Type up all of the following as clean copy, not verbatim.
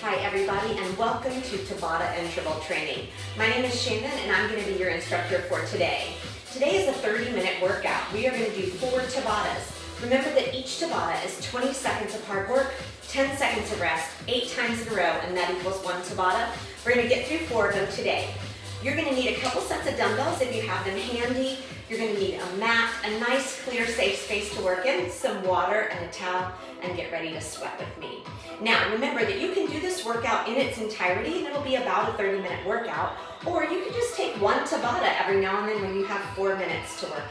Hi everybody, and welcome to Tabata interval training. My name is Shannon and I'm going to be your instructor for today. Today is a 30-minute workout. We are going to do 4 Tabatas. Remember that each Tabata is 20 seconds of hard work, 10 seconds of rest, 8 times in a row, and that equals 1 Tabata. We're going to get through 4 of them today. You're going to need a couple sets of dumbbells if you have them handy. You're going to need a mat, a nice, clear, safe space to work in, some water and a towel, and get ready to sweat with me. Now, remember that you can do this workout in its entirety, and it'll be about a 30-minute workout, or you can just take 1 Tabata every now and then when you have 4 minutes to work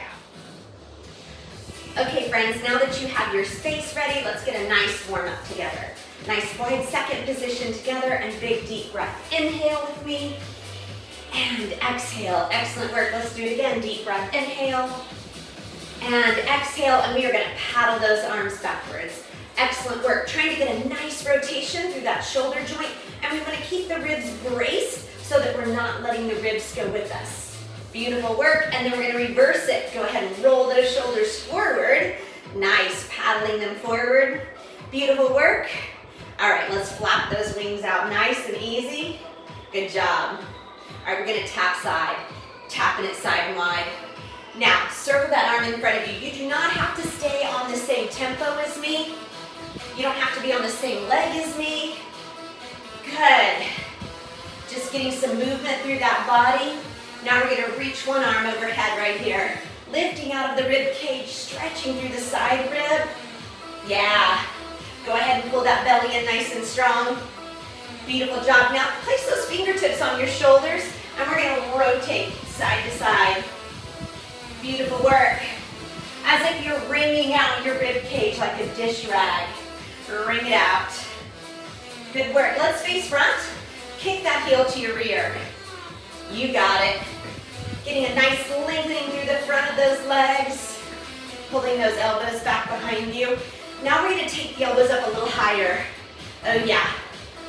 out. Okay, friends, now that you have your space ready, let's get a nice warm-up together. Nice wide second position together, and big deep breath. Inhale with me. And exhale. Excellent work. Let's do it again. Deep breath. Inhale. And exhale. And we are going to paddle those arms backwards. Excellent work. Trying to get a nice rotation through that shoulder joint. And we want to keep the ribs braced so that we're not letting the ribs go with us. Beautiful work. And then we're going to reverse it. Go ahead and roll those shoulders forward. Nice. Paddling them forward. Beautiful work. All right. Let's flap those wings out nice and easy. Good job. All right, we're gonna tap side, tapping it side and wide. Now, circle that arm in front of you. You do not have to stay on the same tempo as me. You don't have to be on the same leg as me. Good. Just getting some movement through that body. Now we're gonna reach one arm overhead right here. Lifting out of the rib cage, stretching through the side rib. Yeah. Go ahead and pull that belly in nice and strong. Beautiful job. Now place those fingertips on your shoulders and we're going to rotate side to side. Beautiful work. As if you're wringing out your rib cage like a dish rag. Wring it out. Good work. Let's face front. Kick that heel to your rear. You got it. Getting a nice lengthening through the front of those legs. Pulling those elbows back behind you. Now we're going to take the elbows up a little higher. Oh yeah.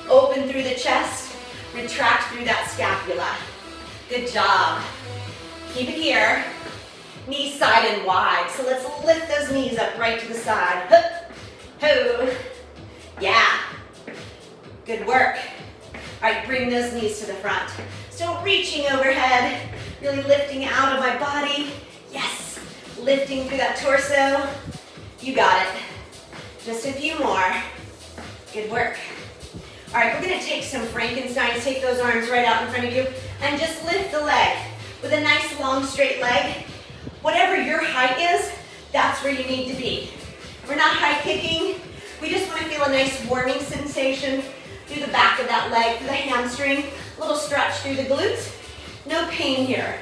Open through the chest, retract through that scapula. Good job. Keep it here. Knees side and wide. So let's lift those knees up right to the side. Hup, ho. Yeah. Good work. All right, bring those knees to the front. Still reaching overhead, really lifting out of my body. Yes. Lifting through that torso. You got it. Just a few more. Good work. All right, we're going to take some Frankensteins, take those arms right out in front of you, and just lift the leg with a nice long straight leg. Whatever your height is, that's where you need to be. We're not high kicking. We just want to feel a nice warming sensation through the back of that leg, through the hamstring, a little stretch through the glutes. No pain here,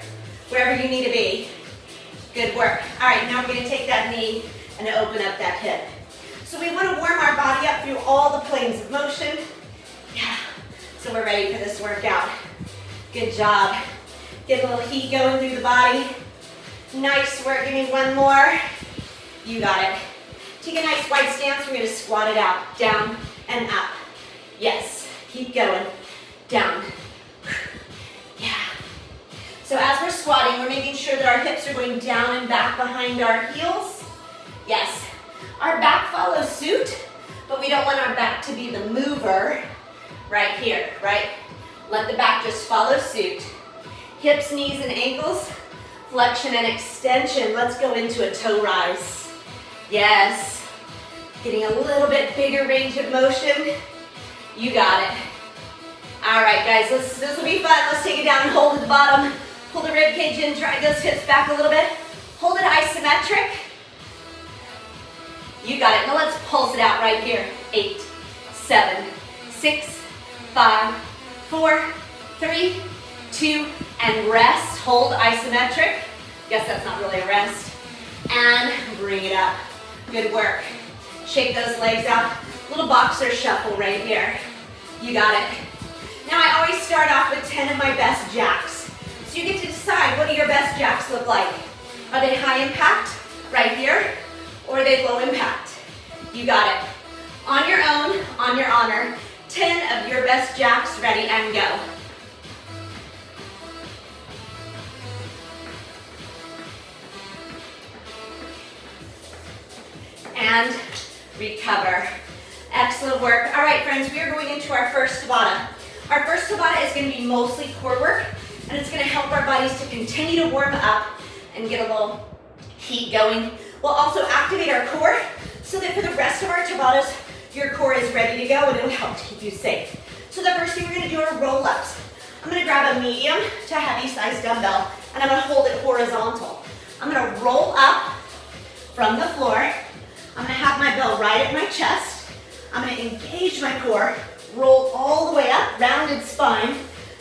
wherever you need to be. Good work. All right, now we're going to take that knee and open up that hip. So we want to warm our body up through all the planes of motion. Yeah, so we're ready for this workout. Good job. Get a little heat going through the body. Nice work, give me one more. You got it. Take a nice wide stance, we're gonna squat it out. Down and up. Yes, keep going. Down. Yeah. So as we're squatting, we're making sure that our hips are going down and back behind our heels. Yes. Our back follows suit, but we don't want our back to be the mover. Right here, right? Let the back just follow suit. Hips, knees, and ankles. Flexion and extension. Let's go into a toe rise. Yes. Getting a little bit bigger range of motion. You got it. All right, guys, this will be fun. Let's take it down and hold at the bottom. Pull the rib cage in, drag those hips back a little bit. Hold it isometric. You got it. Now let's pulse it out right here. 8, 7, 6, 5, 4, 3, 2, and rest. Hold isometric. Guess that's not really a rest. And bring it up. Good work. Shake those legs out. Little boxer shuffle right here. You got it. Now I always start off with 10 of my best jacks. So you get to decide, what do your best jacks look like? Are they high impact, right here, or are they low impact? You got it. On your own, on your honor. 10 of your best jacks, ready and go. And recover. Excellent work. All right, friends, we are going into into our first Tabata. Our first Tabata is going to be mostly core work, and it's going to help our bodies to continue to warm up and get a little heat going. We'll also activate our core so that for the rest of our Tabatas, your core is ready to go and it'll help to keep you safe. So the first thing we're going to do are roll-ups. I'm going to grab a medium to heavy size dumbbell and I'm going to hold it horizontal. I'm going to roll up from the floor. I'm going to have my bell right at my chest. I'm going to engage my core, roll all the way up, rounded spine,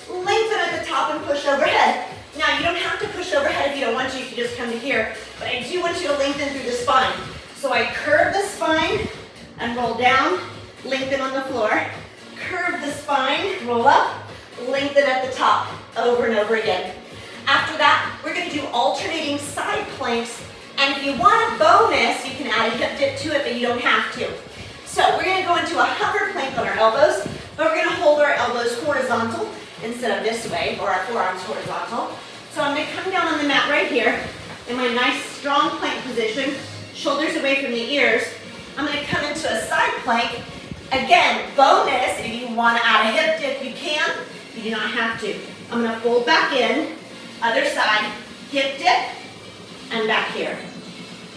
lengthen at the top and push overhead. Now you don't have to push overhead if you don't want to, you can just come to here, but I do want you to lengthen through the spine. So I curve the spine and roll down, lengthen on the floor, curve the spine, roll up, lengthen at the top, over and over again. After that, we're going to do alternating side planks, and if you want a bonus, you can add a hip dip to it, but you don't have to. So we're going to go into a hover plank on our elbows, but we're going to hold our elbows horizontal instead of this way, or our forearms horizontal. So I'm going to come down on the mat right here in my nice strong plank position, shoulders away from the ears. I'm going to come into a side plank. Again, bonus, if you want to add a hip dip, you can. You do not have to. I'm going to fold back in, other side, hip dip, and back here.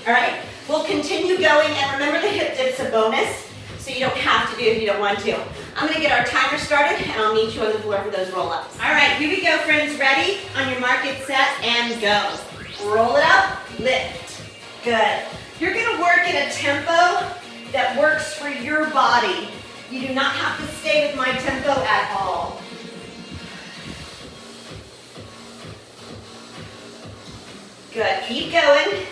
All right, we'll continue going, and remember the hip dip's a bonus, so you don't have to do it if you don't want to. I'm going to get our timer started, and I'll meet you on the floor for those roll-ups. All right, here we go, friends. Ready? On your mark, get set, and go. Roll it up, lift. Good. You're going to work at a tempo that works for your body. You do not have to stay with my tempo at all. Good. Keep going.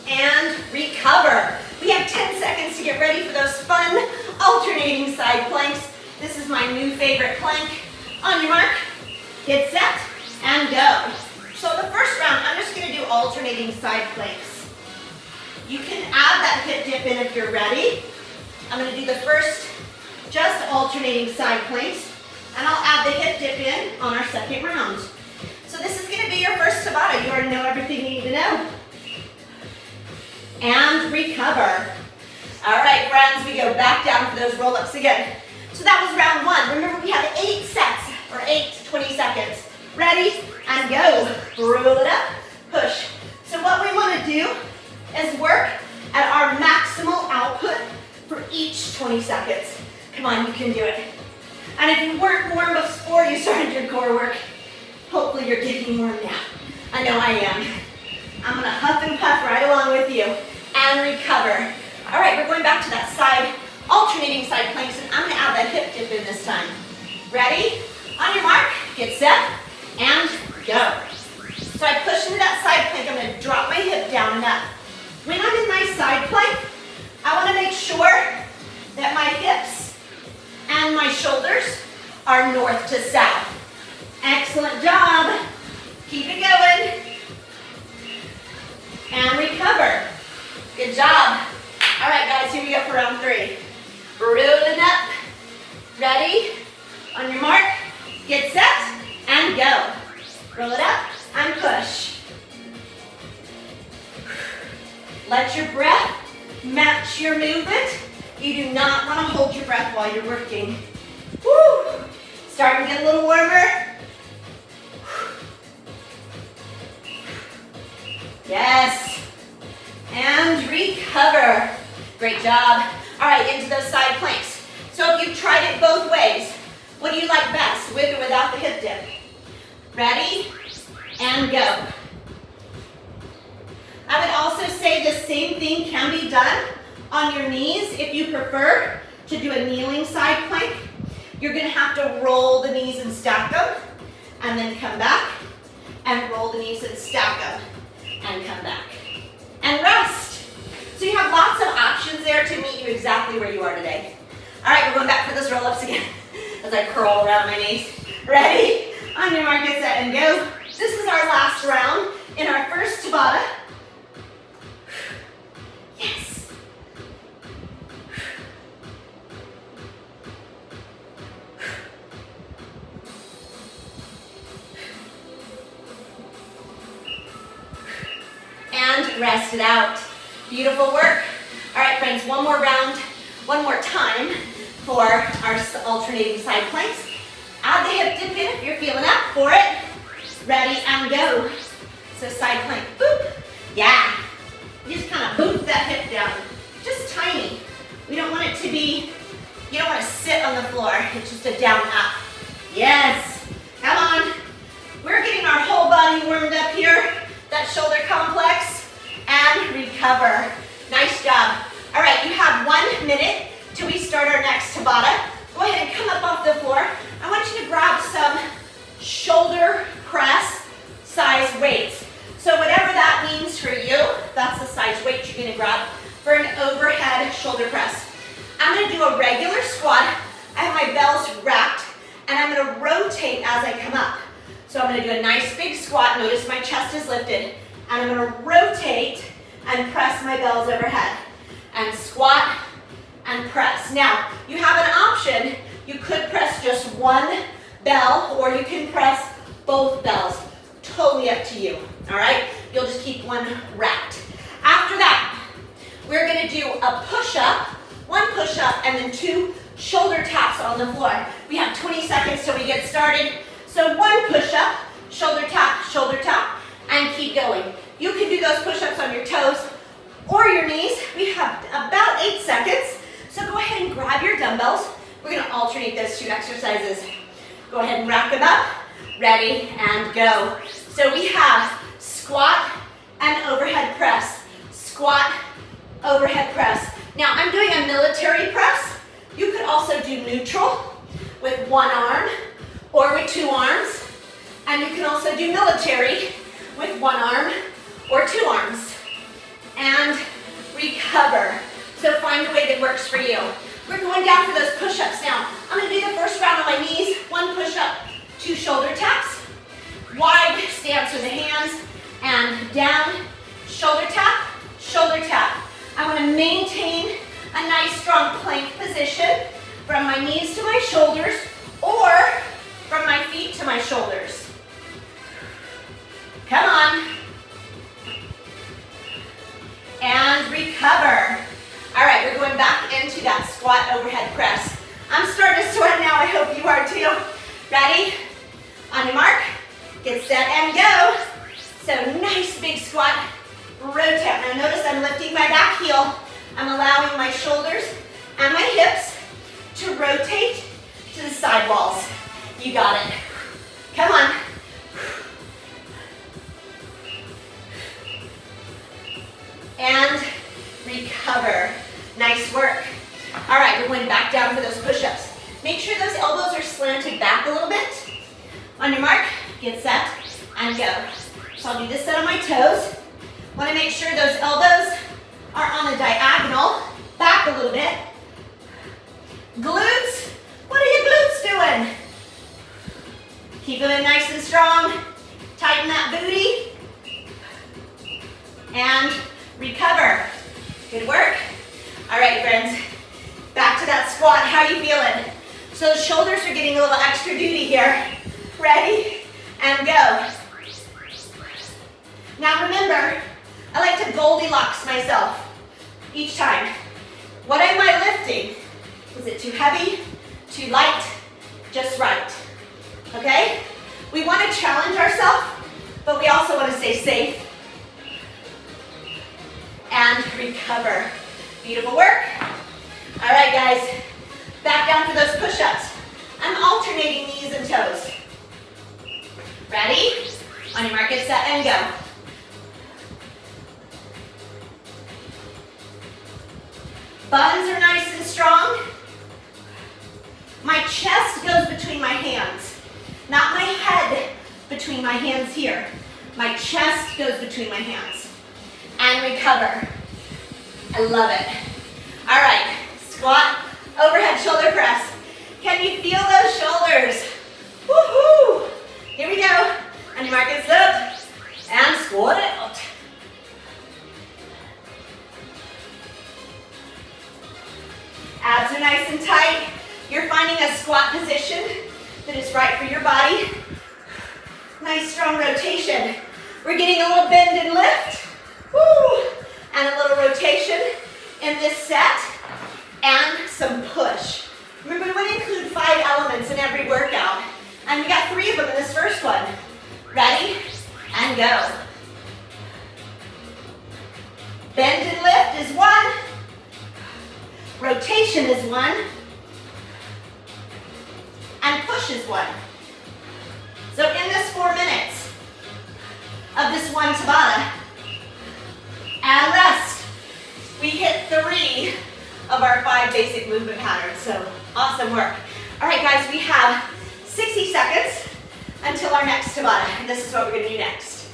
And recover. We have 10 seconds to get ready for those fun alternating side planks. This is my new favorite plank. On your mark, get set, and go. So the first round, I'm just going to do alternating side planks. You can add that hip dip in if you're ready. I'm going to do the first just alternating side planks, and I'll add the hip dip in on our second round. So this is going to be your first Tabata. You already know everything you need to know. And recover. All right, friends, we go back down for those roll-ups again. So that was round one. Remember, we have 8 sets, or 8 to 20 seconds. Ready? And go. Roll it up, push. So what we want to do is work at our maximal output for each 20 seconds. Come on, you can do it. And if you weren't warm before you started your core work, hopefully you're getting warm now. I know I am. I'm going to huff and puff right along with you and recover. All right, we're going back to that side, alternating side planks, and I'm going to add that hip dip in this time. Ready? On your mark, get set, and go. So I push into that side plank. I'm going to drop my hip down and up. When I'm in my side plank, I want to make sure that my hips and my shoulders are north to south. Excellent job. Keep it going. And recover. Good job. All right, guys, here we go for round 3. Rolling up. Ready? On your mark, get set, and go. Roll it up and push. Let your breath match your movement. You do not want to hold your breath while you're working. Woo! Starting to get a little warmer. Yes. And recover. Great job. All right, into those side planks. So if you've tried it both ways, what do you like best, with or without the hip dip? Ready? And go. I would also say the same thing can be done on your knees if you prefer to do a kneeling side plank. You're going to have to roll the knees and stack them, and then come back and roll the knees and stack them, and come back. And rest. So you have lots of options there to meet you exactly where you are today. All right, we're going back for those roll-ups again as I curl around my knees. Ready? On your mark, get set, and go. This is our last round in our first Tabata. Yes. And rest it out. Beautiful work. All right, friends, one more round, one more time for our alternating side planks. Add the hip dip in if you're feeling up for it. Ready and go. So side plank, boop. Yeah. You just kind of boop that hip down. Just tiny. We don't want it to be, you don't want to sit on the floor. It's just a down up. Yes. Come on. We're getting our whole body warmed up here. That shoulder complex. And recover. Nice job. All right, you have 1 minute till we start our next Tabata. Go ahead and come up off the floor. I want you to grab some shoulder press size weights. So whatever that means for you, that's the size weight you're gonna grab for an overhead shoulder press. I'm gonna do a regular squat. I have my bells wrapped, and I'm gonna rotate as I come up. So I'm gonna do a nice big squat. Notice my chest is lifted. And I'm gonna rotate and press my bells overhead. And squat and press. Now, you have an option. You could press just one bell, or you can press both bells. Totally up to you, all right? You'll just keep one wrapped. After that, we're gonna do a push-up, one push-up, and then 2 shoulder taps on the floor. We have 20 seconds till we get started. So one push-up, shoulder tap, and keep going. You can do those push-ups on your toes or your knees. We have about 8 seconds. So go ahead and grab your dumbbells. We're gonna alternate those 2 exercises. Go ahead and rack them up. Ready and go. So we have squat and overhead press. Squat, overhead press. Now I'm doing a military press. You could also do neutral with 1 arm or with 2 arms. And you can also do military with 1 arm or 2 arms. And recover. So find a way that works for you. We're going down for those push-ups now. I'm gonna do the first round on my knees. 1 push-up, 2 shoulder taps. Wide stance with the hands. And down, shoulder tap, shoulder tap. I wanna maintain a nice strong plank position from my knees to my shoulders, or from my feet to my shoulders. Come on. And recover. All right, we're going back into that squat overhead press. I'm starting to sweat now. I hope you are too. Ready? On your mark, get set and go. So nice big squat. Rotate. Now notice I'm lifting my back heel. I'm allowing my shoulders and my hips to rotate to the side walls. You got it. Come on. And recover. Nice work. All right, we're going back down for those push-ups. Make sure those elbows are slanted back a little bit. On your mark, get set, and go. So I'll do this set on my toes. Want to make sure those elbows are on the diagonal, back a little bit. Glutes, what are your glutes doing? Keep them in nice and strong. Tighten that booty. And recover. Good work. All right, friends. Back to that squat. How are you feeling? So the shoulders are getting a little extra duty here. Ready? And go. Now remember, I like to Goldilocks myself each time. What am I lifting? Is it too heavy? Too light? Just right. Okay? We want to challenge ourselves, but we also want to stay safe. And recover. Beautiful work. All right, guys. Back down for those push-ups. I'm alternating knees and toes. Ready? On your mark, get set, and go. Buns are nice and strong. My chest goes between my hands. Not my head between my hands here. My chest goes between my hands. And recover. I love it. All right, squat, overhead shoulder press. Can you feel those shoulders? Woohoo! Here we go. On your mark, get set, and squat it out. Abs are nice and tight. You're finding a squat position that is right for your body. Nice strong rotation. We're getting a little bend and lift. Woo! And a little rotation in this set. And some push. Remember, we want to include 5 elements in every workout. And we got 3 of them in this first one. Ready? And go. Bend and lift is 1. Rotation is 1. And push is 1. So in this 4 minutes of this one Tabata, and rest, we hit 3 of our 5 basic movement patterns. So awesome work. All right, guys, we have 60 seconds until our next Tabata. And this is what we're going to do next.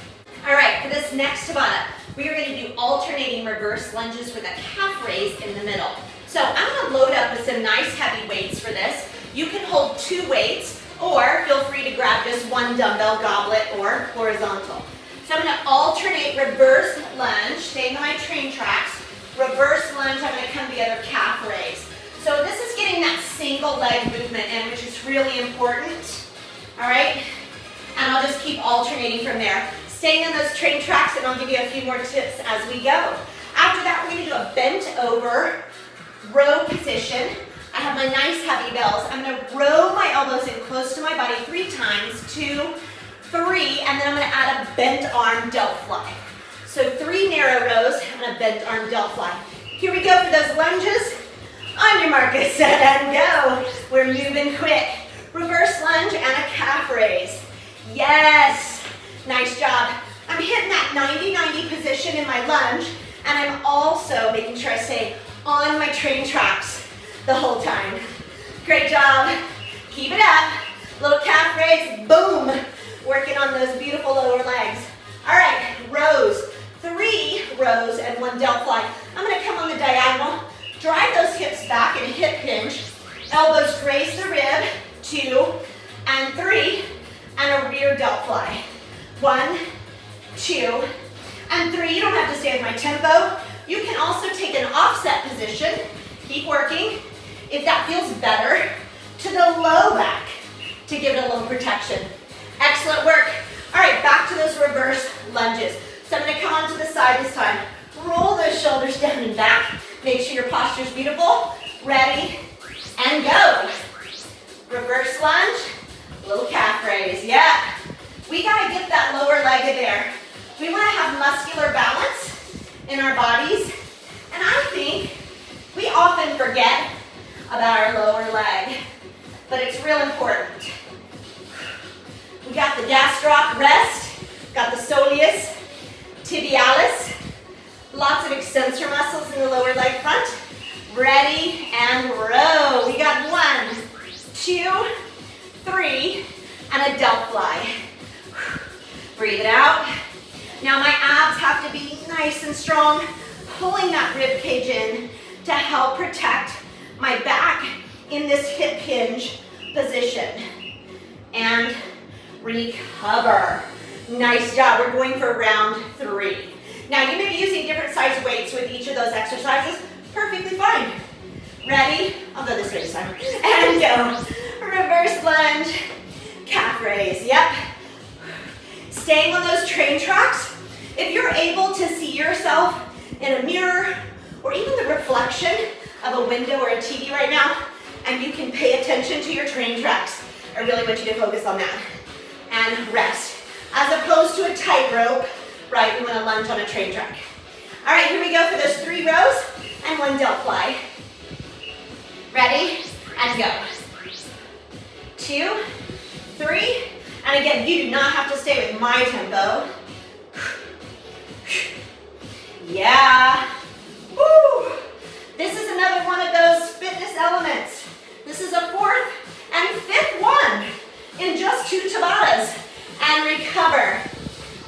All right, for this next Tabata, we are going to do alternating reverse lunges with a calf raise in the middle. So I'm going to load up with some nice heavy weights for this. You can hold 2 weights, or feel free to grab just 1 dumbbell goblet or horizontal. So I'm going to alternate reverse lunge, staying on my train tracks. Reverse lunge, I'm going to come to the other calf raise. So this is getting that single leg movement in, which is really important. All right? And I'll just keep alternating from there. Staying on those train tracks, and I'll give you a few more tips as we go. After that, we're going to do a bent over row position. I have my nice heavy bells. I'm going to row my elbows in close to my body 3 times, 2, 3, and then I'm going to add a bent arm delt fly. So 3 narrow rows and a bent arm delt fly. Here we go for those lunges. On your mark, get set, and go. We're moving quick. Reverse lunge and a calf raise. Yes. Nice job. I'm hitting that 90-90 position in my lunge, and I'm also making sure I stay on my train tracks the whole time. Great job. Keep it up. Little calf raise, boom. Working on those beautiful lower legs. All right, rows. 3 rows and 1 delt fly. I'm going to come on the diagonal, drive those hips back in a hip hinge, elbows graze the rib, 2 and 3, and a rear delt fly. 1, 2, and 3. You don't have to stay with my tempo. You can also take an offset position. Keep working. If that feels better, to the low back to give it a little protection. Excellent work. All right, back to those reverse lunges. So I'm going to come onto the side this time. Roll those shoulders down and back. Make sure your posture is beautiful. Ready, and go. Reverse lunge, little calf raise. Yeah. We got to get that lower leg in there. We want to have muscular balance in our bodies. And I think we often forget about our lower leg, but it's real important. We got the gastroc rest, got the soleus, tibialis, lots of extensor muscles in the lower leg front. Ready, and row. We got 1, 2, 3, and a delt fly. Breathe it out. Now my abs have to be nice and strong, pulling that rib cage in to help protect my back in this hip hinge position. And recover. Nice job. We're going for round 3. Now you may be using different size weights with each of those exercises. Perfectly fine. Ready? I'll go this way this time. And go. Reverse lunge, calf raise. Yep. Staying on those train tracks. If you're able to see yourself in a mirror or even the reflection of a window or a TV right now, and you can pay attention to your train tracks, I really want you to focus on that. And rest. As opposed to a tightrope, right, we want to lunge on a train track. All right, here we go for those 3 rows and 1 delt fly. Ready, and go. 2, 3, and again, you do not have to stay with my tempo. Yeah. Woo. This is another one of those fitness elements. This is a 4th and 5th one in just 2 Tabatas. And recover.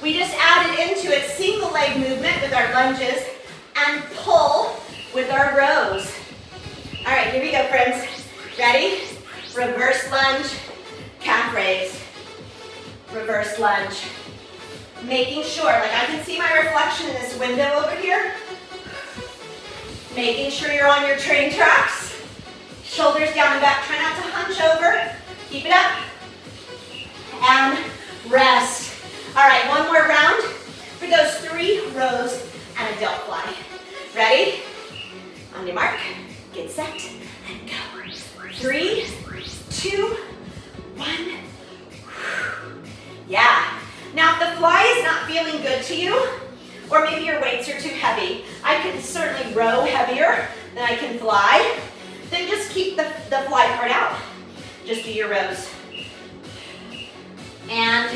We just added into it single leg movement with our lunges and pull with our rows. All right, here we go, friends. Ready? Reverse lunge, calf raise. Reverse lunge. Making sure, like I can see my reflection in this window over here. Making sure you're on your train tracks. Shoulders down and back. Try not to hunch over. Keep it up. And rest. All right, one more round for those 3 rows and a delt fly. Ready? On your mark, get set, and go. 3, 2, 1. Yeah. Now if the fly is not feeling good to you, or maybe your weights are too heavy, I can certainly row heavier than I can fly. Then just keep the fly part out. Just do your rows. And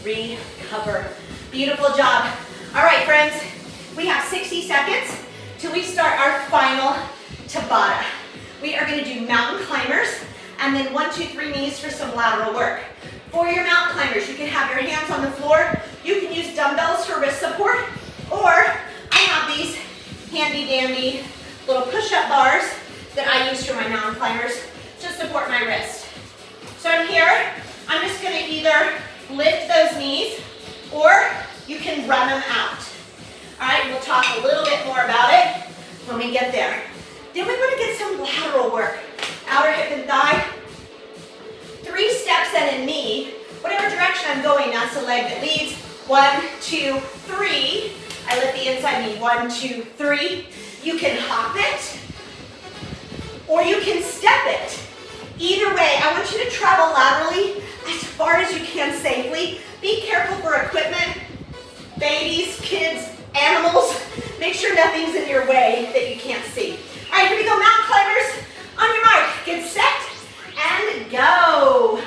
recover. Beautiful job. All right, friends, we have 60 seconds till we start our final Tabata. We are gonna do mountain climbers, and then 1, 2, 3 knees for some lateral work. For your mountain climbers, you can have your hands on the floor. You can use dumbbells for wrist support, or I have these handy dandy little push-up bars that I use for my mountain climbers to support my wrist. So I'm here, I'm just gonna either lift those knees or you can run them out. All right, we'll talk a little bit more about it when we get there. Then we wanna get some lateral work. Outer hip and thigh. 3 steps and a knee. Whatever direction I'm going, that's the leg that leads. 1, 2, 3. I lift the inside knee. 1, 2, 3. You can hop it, or you can step it. Either way, I want you to travel laterally as far as you can safely. Be careful for equipment, babies, kids, animals. Make sure nothing's in your way that you can't see. All right, here we go, mountain climbers. On your mark, get set, and go.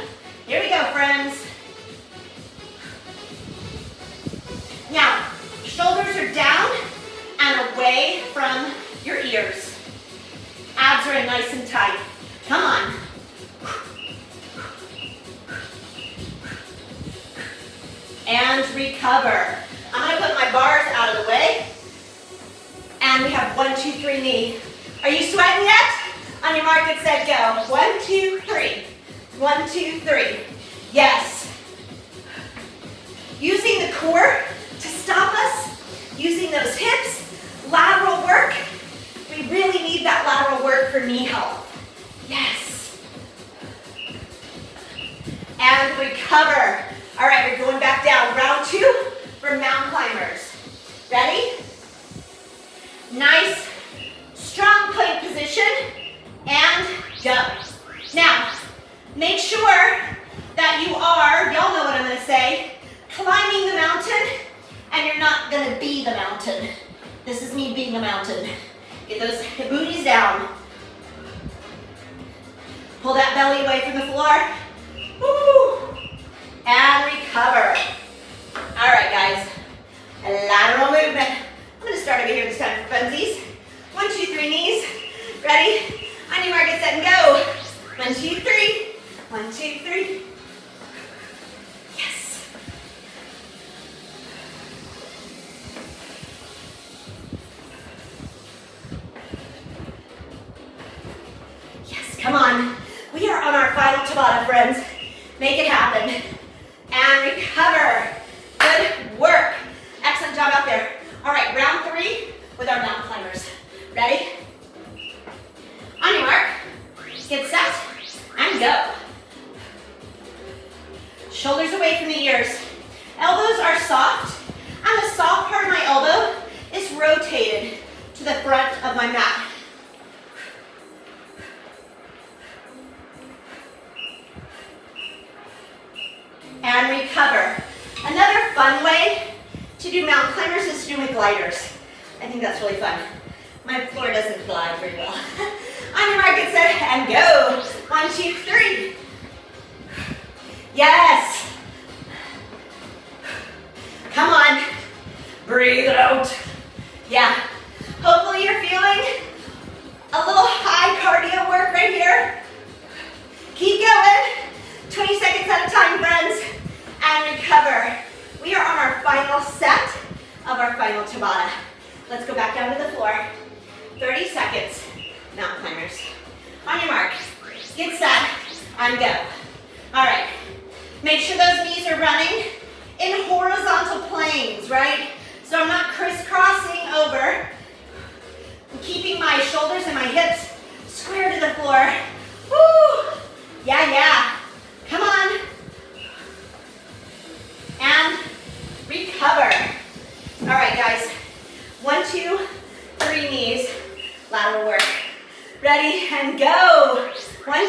Here we go, friends. Now, shoulders are down and away from your ears. Abs are in nice and tight. Come on. And recover. I'm gonna put my bars out of the way. And we have 1, 2, 3 knee. Are you sweating yet? On your mark, get set, go. 1, 2, 3. 1, 2, 3. Yes. Using the core to stop us, using those hips, lateral work. We really need that lateral work for knee health. Yes. And recover. All right, we're going back down. Round 2 for mountain climbers. Ready? Nice, strong plank position, and go. Now, make sure that you are, y'all know what I'm gonna say, climbing the mountain, and you're not gonna be the mountain. This is me being a mountain. Get those booties down. Pull that belly away from the floor. Woo! And recover. All right, guys. A lateral movement. I'm gonna start over here this time for funsies. 1, 2, 3 knees. Ready? On your mark, get set, and go. 1, 2, 3. 1, 2, 3. Yes. Yes, come on. We are on our final Tabata, friends. Make it happen. And recover. Good work. Excellent job out there. All right, round 3 with our mountain climbers. Ready? On your mark, get set, and go. Shoulders away from the ears. Elbows are soft, and the soft part of my elbow is rotated to the front of my mat. And recover. Another fun way to do mountain climbers is to do with gliders. I think that's really fun. My floor doesn't glide very well. On your mark, get set, and go. 1, 2, 3. Yes. Come on. Breathe out. Yeah. Hopefully you're feeling a little high cardio work right here. Keep going. 20 seconds at a time, friends. And recover. We are on our final set of our final Tabata. Let's go back down to the floor. 30 seconds. Mountain climbers. On your mark, get set, and go. All right. Make sure those knees are running in horizontal planes, right? So I'm not crisscrossing over. I'm keeping my shoulders and my hips square to the floor. Woo! Yeah, yeah. Come on. And recover. All right, guys. 1, 2, 3 knees. Lateral work. Ready, and go. 1,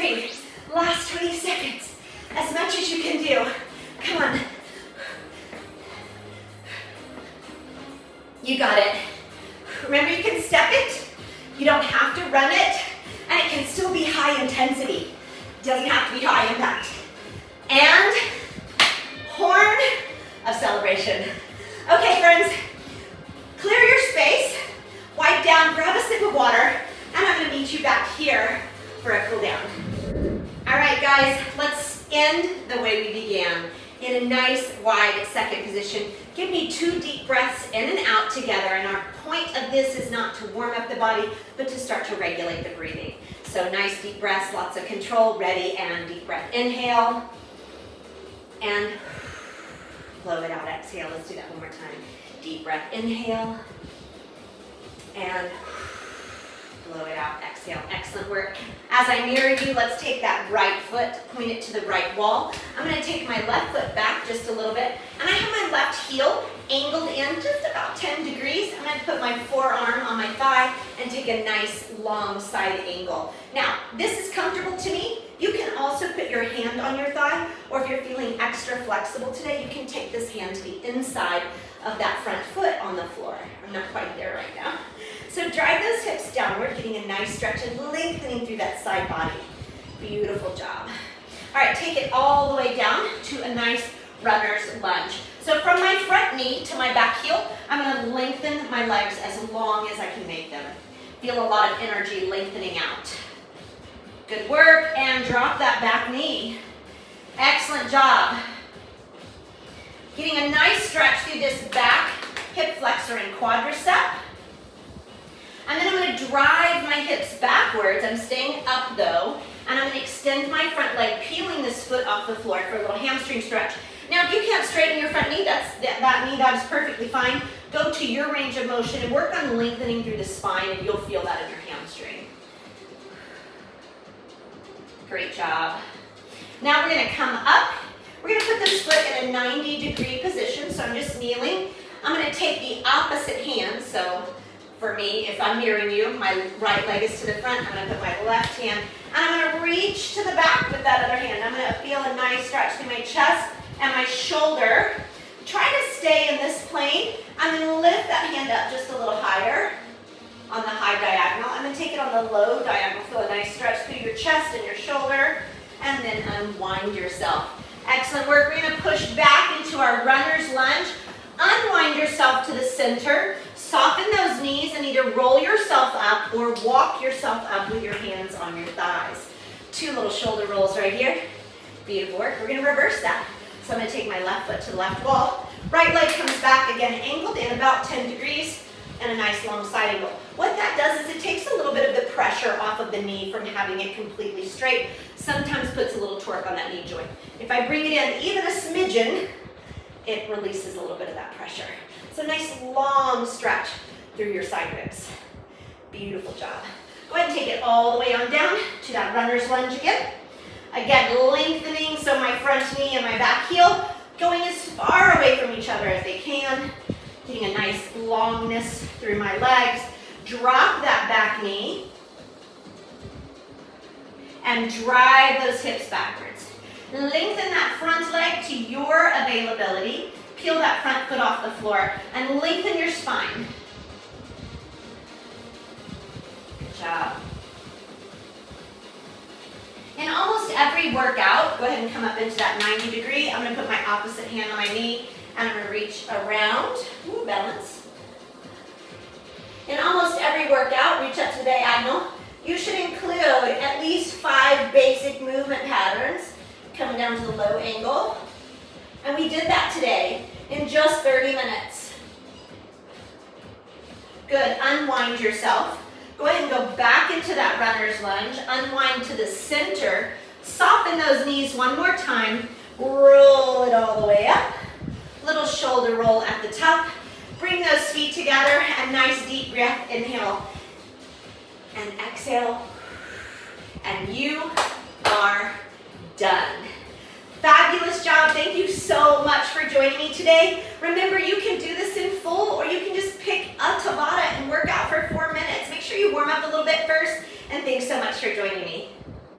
great. Last 20 seconds. As much as you can do. Come on. You got it. Remember, you can step it. You don't have to run it. And it can still be high intensity. It doesn't have to be high impact. And horn of celebration. Okay, friends. Clear your space. Wipe down, grab a sip of water, and I'm going to meet you back here for a cool down. All right, guys, let's end the way we began, in a nice wide second position. Give me 2 deep breaths in and out together, and our point of this is not to warm up the body, but to start to regulate the breathing. So nice deep breaths, lots of control, ready, and deep breath. Inhale, and blow it out, exhale. Let's do that one more time. Deep breath, inhale, and blow it out, exhale. Excellent work. As I mirror you, let's take that right foot, point it to the right wall. I'm going to take my left foot back just a little bit, and I have my left heel angled in just about 10 degrees. I'm going to put my forearm on my thigh and take a nice long side angle. Now, this is comfortable to me. You can also put your hand on your thigh, or if you're feeling extra flexible today, you can take this hand to the inside of that front foot on the floor. I'm not quite there right now. So drive those hips downward, getting a nice stretch and lengthening through that side body. Beautiful job. All right, take it all the way down to a nice runner's lunge. So from my front knee to my back heel, I'm going to lengthen my legs as long as I can make them. Feel a lot of energy lengthening out. Good work, and drop that back knee. Excellent job. Getting a nice stretch through this back hip flexor and quadricep. And then I'm going to drive my hips backwards. I'm staying up though, and I'm going to extend my front leg, peeling this foot off the floor for a little hamstring stretch. Now, if you can't straighten your front knee, that is perfectly fine. Go to your range of motion and work on lengthening through the spine, and you'll feel that in your hamstring. Great job. Now we're going to come up. We're going to put this foot in a 90-degree position, so I'm just kneeling. I'm going to take the opposite hand, so for me, if I'm mirroring you, my right leg is to the front. I'm going to put my left hand, and I'm going to reach to the back with that other hand. I'm going to feel a nice stretch through my chest and my shoulder. Try to stay in this plane. I'm going to lift that hand up just a little higher on the high diagonal. I'm going to take it on the low diagonal. Feel a nice stretch through your chest and your shoulder, and then unwind yourself. Excellent work. We're going to push back into our runner's lunge. Unwind yourself to the center. Soften those knees and either roll yourself up or walk yourself up with your hands on your thighs. 2 little shoulder rolls right here. Beautiful work. We're going to reverse that. So I'm going to take my left foot to the left wall. Right leg comes back again, angled in about 10 degrees and a nice long side angle. What that does is it takes a little bit of the pressure off of the knee from having it completely straight. Sometimes puts a little torque on that knee joint. If I bring it in even a smidgen, it releases a little bit of that pressure. So nice long stretch through your side ribs. Beautiful job. Go ahead and take it all the way on down to that runner's lunge again. Again, lengthening, so my front knee and my back heel going as far away from each other as they can. Getting a nice longness through my legs. Drop that back knee and drive those hips backwards. Lengthen that front leg to your availability. Peel that front foot off the floor and lengthen your spine. Good job. In almost every workout, go ahead and come up into that 90 degree. I'm going to put my opposite hand on my knee and I'm going to reach around. Ooh, balance. In almost every workout, reach up to the diagonal. You should include at least 5 basic movement patterns. Coming down to the low angle. And we did that today in just 30 minutes. Good, unwind yourself. Go ahead and go back into that runner's lunge. Unwind to the center. Soften those knees one more time. Roll it all the way up. Little shoulder roll at the top. Bring those feet together. A nice deep breath. Inhale and exhale. And you are done. Fabulous job. Thank you so much for joining me today. Remember, you can do this in full or you can just pick a Tabata and work out for 4 minutes. Make sure you warm up a little bit first, and thanks so much for joining me.